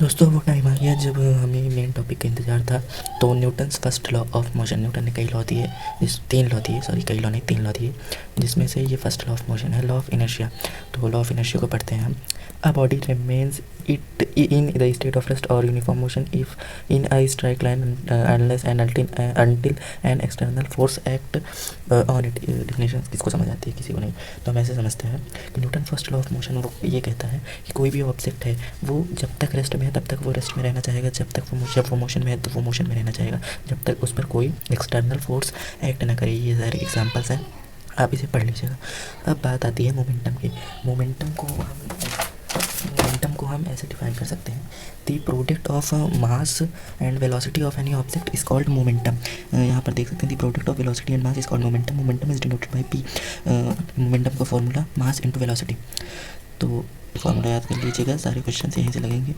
दोस्तों वो टाइम आ गया जब हमें मेन टॉपिक का इंतज़ार था। तो Newton's first law of motion, Newton ने कई लॉ दिए, इस 3 लॉ दिए, सॉरी कई लॉ नहीं 3 लॉ दिए, जिसमें से ये फर्स्ट लॉ ऑफ मोशन है, लॉ ऑफ इनर्शिया। तो लॉ ऑफ इनर्शिया को पढ़ते हैं हम। A body remains it in the state of rest और uniform motion if in a straight line unless and until an external force act on it. Definition किसको समझ आती है, किसी को नहीं। तो हम ऐसे समझते हैं कि Newton first law of motion वो ये कहता है कि कोई भी ऑब्जेक्ट है वो जब तक रेस्ट में है तब तक वो रेस्ट में रहना चाहेगा, जब वो मोशन में है तो वो मोशन में रहना चाहेगा, जब तक उस पर कोई एक्सटर्नल फोर्स एक्ट ना करे। ये सारे एग्जांपल्स हैं, आप इसे पढ़ लीजिएगा। अब बात आती है मोमेंटम की। मोमेंटम को हम ऐसे डिफाइन कर सकते हैं, the product of mass and velocity of any object is called momentum. यहाँ पर देख सकते हैं, the product of velocity and mass is called momentum. Momentum is denoted by P. Momentum का फॉर्मूला मास इंटू वेलोसिटी। तो formula याद कर लीजिएगा, सारे क्वेश्चन यहीं से लगेंगे।